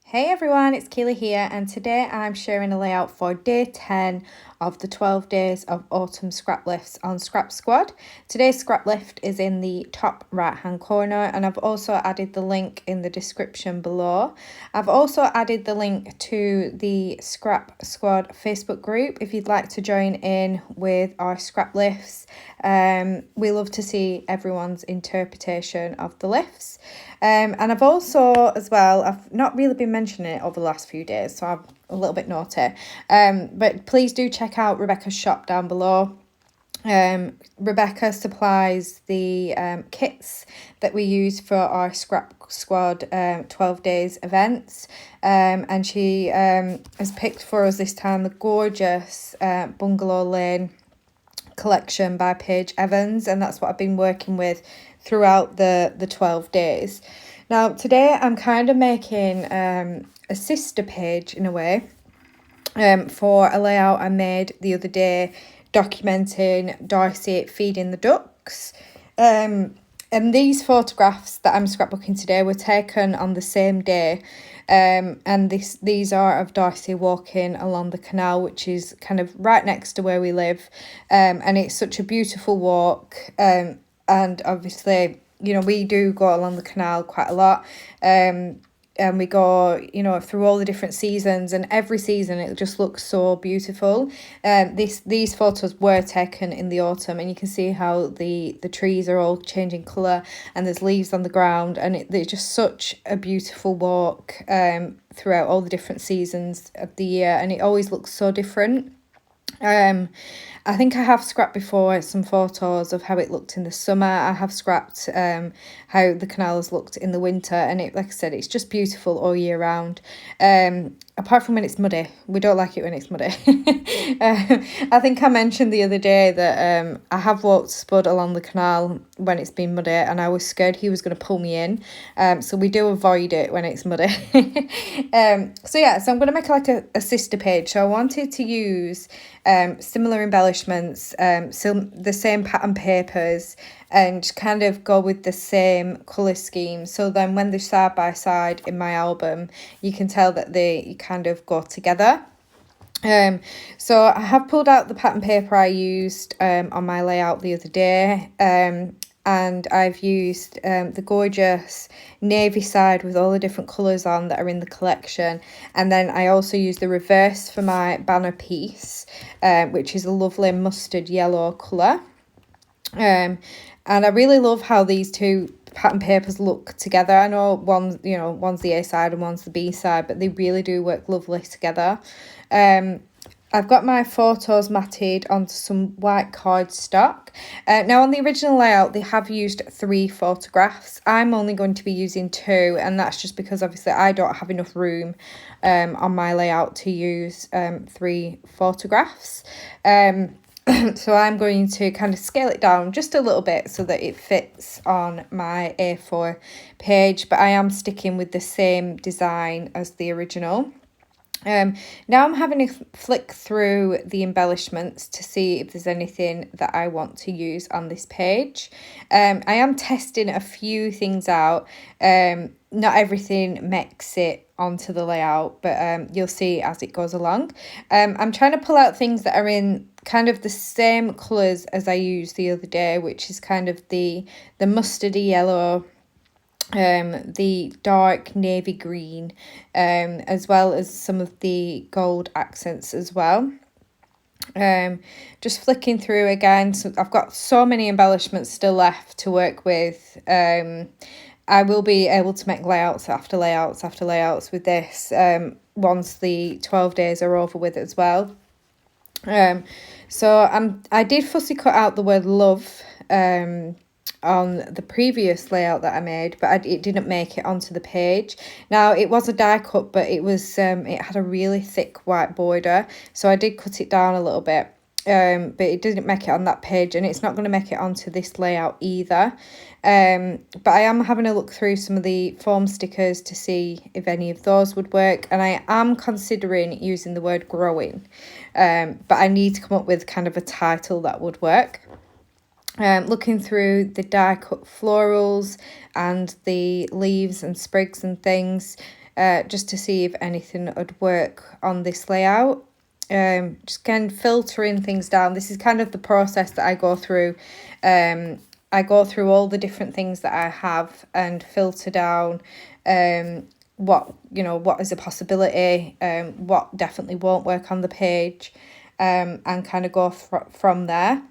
Hey everyone, it's Keely here, and today I'm sharing a layout for day 10 of the 12 Days of Autumn Scraplifts on Scrap Squad. Today's scrap lift is in the top right hand corner, and I've also added the link in the description below. I've also added the link to the Scrap Squad Facebook group if you'd like to join in with our scrap lifts. We love to see everyone's interpretation of the lifts. And I've also, as well, I've not really been mentioning it over the last few days, so I'm a little bit naughty. But please do check out Rebecca's shop down below. Rebecca supplies the kits that we use for our Scrap Squad 12 days events, and she has picked for us this time the gorgeous Bungalow Lane collection by Paige Evans, and that's what I've been working with throughout the 12 days. Now today I'm kind of making a sister page in a way for a layout I made the other day documenting Darcy feeding the ducks. And these photographs that I'm scrapbooking today were taken on the same day. And these are of Darcy walking along the canal, which is kind of right next to where we live. And it's such a beautiful walk. And obviously, you know, we do go along the canal quite a lot. And we go, you know, through all the different seasons, and every season it just looks so beautiful. These photos were taken in the autumn, and you can see how the trees are all changing colour, and there's leaves on the ground, and it's just such a beautiful walk throughout all the different seasons of the year, and it always looks so different. I think I have scrapped before some photos of how it looked in the summer. I have scrapped how the canal has looked in the winter, and it, like I said, it's just beautiful all year round. Apart from when it's muddy. We don't like it when it's muddy. I think I mentioned the other day that I have walked Spud along the canal when it's been muddy, and I was scared he was going to pull me in. So we do avoid it when it's muddy. So I'm going to make like a sister page. So I wanted to use similar embellishments, the same pattern papers, and kind of go with the same colour scheme, so then when they're side by side in my album you can tell that they kind of go together. So I have pulled out the pattern paper I used on my layout the other day, and I've used the gorgeous navy side with all the different colours on that are in the collection, and then I also used the reverse for my banner piece, which is a lovely mustard yellow colour. And I really love how these two pattern papers look together. I know one's the A side and one's the B side, but they really do work lovely together. I've got my photos matted onto some white cardstock. Now on the original layout, they have used 3 photographs. I'm only going to be using 2, and that's just because obviously I don't have enough room on my layout to use 3 photographs. So I'm going to kind of scale it down just a little bit so that it fits on my A4 page, but I am sticking with the same design as the original. Now I'm having a flick through the embellishments to see if there's anything that I want to use on this page. I am testing a few things out. Not everything makes it onto the layout, but you'll see as it goes along. I'm trying to pull out things that are in kind of the same colours as I used the other day, which is kind of the mustardy yellow, the dark navy green, as well as some of the gold accents as well. Just flicking through again, so I've got so many embellishments still left to work with. I will be able to make layouts after layouts after layouts with this once the 12 days are over with as well. So I did fussy cut out the word love on the previous layout that I made, but it didn't make it onto the page. Now it was a die cut, but it was it had a really thick white border, so I did cut it down a little bit. But it didn't make it on that page, and it's not going to make it onto this layout either. But I am having a look through some of the foam stickers to see if any of those would work, and I am considering using the word growing, but I need to come up with kind of a title that would work. Looking through the die cut florals and the leaves and sprigs and things, just to see if anything would work on this layout. Just again filtering things down. This is kind of the process that I go through. I go through all the different things that I have and filter down what is a possibility, what definitely won't work on the page, and kind of go from there.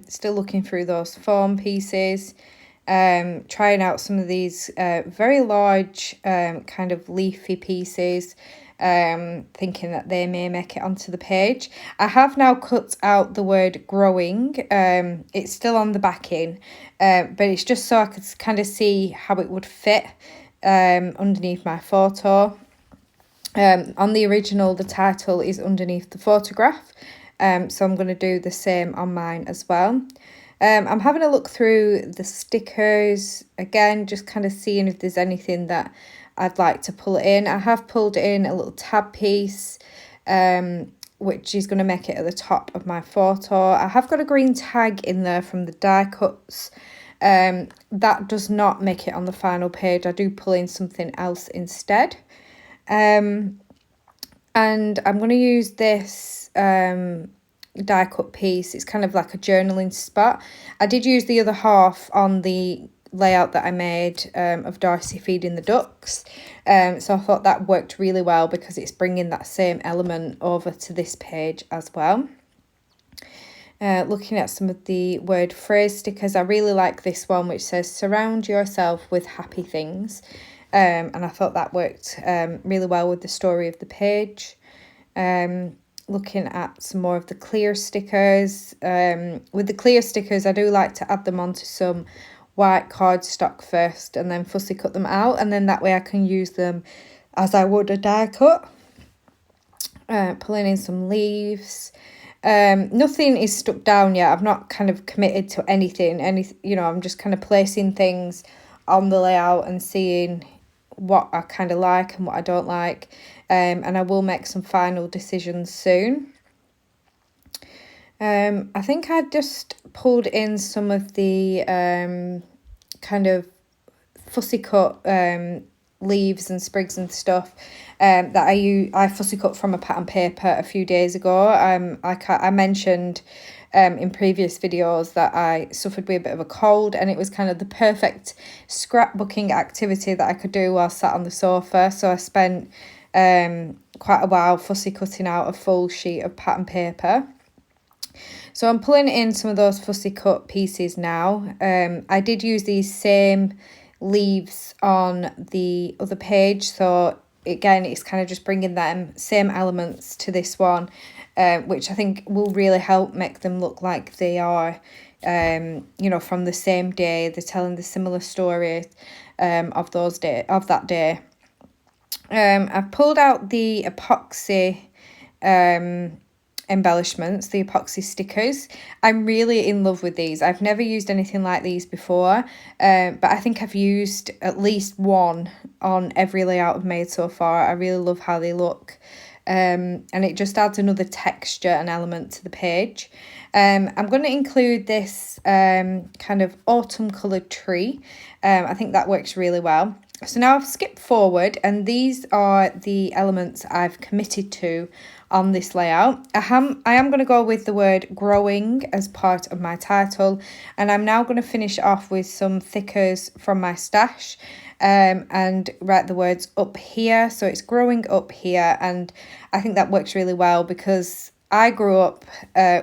Still looking through those foam pieces, trying out some of these very large kind of leafy pieces, thinking that they may make it onto the page. I have now cut out the word growing. It's still on the backing, but it's just so I could kind of see how it would fit underneath my photo. On the original, the title is underneath the photograph, so I'm going to do the same on mine as well. I'm having a look through the stickers again, just kind of seeing if there's anything that I'd like to pull in. I have pulled in a little tab piece, which is going to make it at the top of my photo. I have got a green tag in there from the die cuts. That does not make it on the final page. I do pull in something else instead. And I'm going to use this die cut piece. It's kind of like a journaling spot. I did use the other half on the layout that I made of Darcy feeding the ducks, so I thought that worked really well because it's bringing that same element over to this page as well. Looking at some of the word phrase stickers, I really like this one which says surround yourself with happy things, and I thought that worked really well with the story of the page. Looking at some more of the clear stickers. With the clear stickers, I do like to add them onto some white cardstock first and then fussy cut them out, and then that way I can use them as I would a die cut. Pulling in some leaves. Nothing is stuck down yet. I've not kind of committed to anything. I'm just kind of placing things on the layout and seeing what I kind of like and what I don't like. And I will make some final decisions soon. I think I just pulled in some of the kind of fussy cut leaves and sprigs and stuff that I fussy cut from a pattern paper a few days ago. I mentioned in previous videos that I suffered with a bit of a cold, and it was kind of the perfect scrapbooking activity that I could do while sat on the sofa. So I spent quite a while fussy cutting out a full sheet of pattern paper. So I'm pulling in some of those fussy cut pieces now. I did use these same leaves on the other page, so again it's kind of just bringing them same elements to this one, which I think will really help make them look like they are from the same day. They're telling the similar story of that day. I've pulled out the epoxy embellishments, the epoxy stickers. I'm really in love with these. I've never used anything like these before, but I think I've used at least one on every layout I've made so far. I really love how they look, and it just adds another texture and element to the page. I'm going to include this kind of autumn coloured tree. I think that works really well. So now I've skipped forward, and these are the elements I've committed to on this layout. I am going to go with the word growing as part of my title, and I'm now going to finish off with some thickers from my stash and write the words up here. So it's growing up here, and I think that works really well because I grew up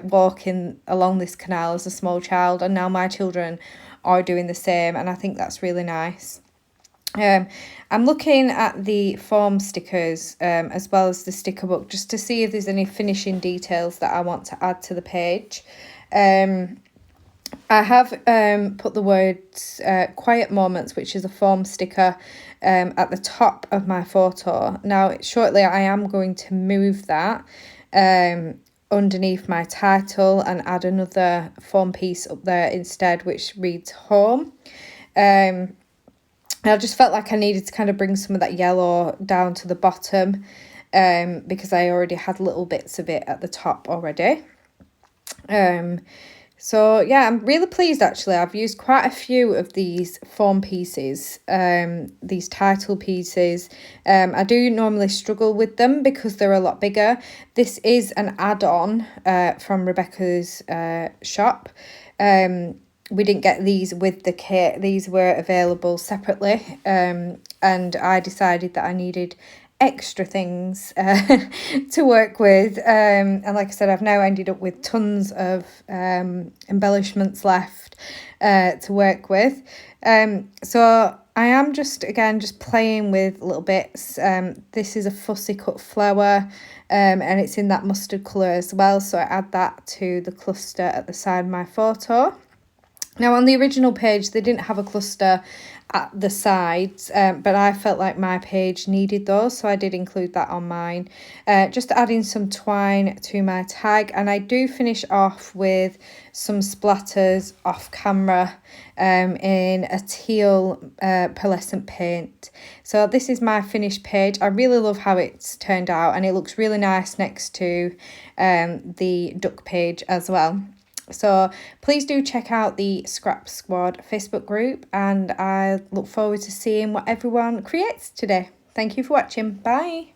walking along this canal as a small child, and now my children are doing the same, and I think that's really nice. I'm looking at the foam stickers as well as the sticker book, just to see if there's any finishing details that I want to add to the page. I have put the words quiet moments, which is a foam sticker, at the top of my photo. Now shortly I am going to move that underneath my title and add another foam piece up there instead, which reads home. I just felt like I needed to kind of bring some of that yellow down to the bottom because I already had little bits of it at the top already. So yeah, I'm really pleased actually. I've used quite a few of these foam pieces, these title pieces. I do normally struggle with them because they're a lot bigger. This is an add-on from Rebecca's shop. We didn't get these with the kit. These were available separately, and I decided that I needed extra things to work with, and like I said, I've now ended up with tons of embellishments left to work with. So I am just playing with little bits. This is a fussy cut flower, and it's in that mustard colour as well, so I add that to the cluster at the side of my photo. Now, on the original page, they didn't have a cluster at the sides, but I felt like my page needed those, so I did include that on mine. Just adding some twine to my tag, and I do finish off with some splatters off camera in a teal pearlescent paint. So this is my finished page. I really love how it's turned out, and it looks really nice next to the duck page as well. So please do check out the Scrap Squad Facebook group, and I look forward to seeing what everyone creates today. Thank you for watching. Bye.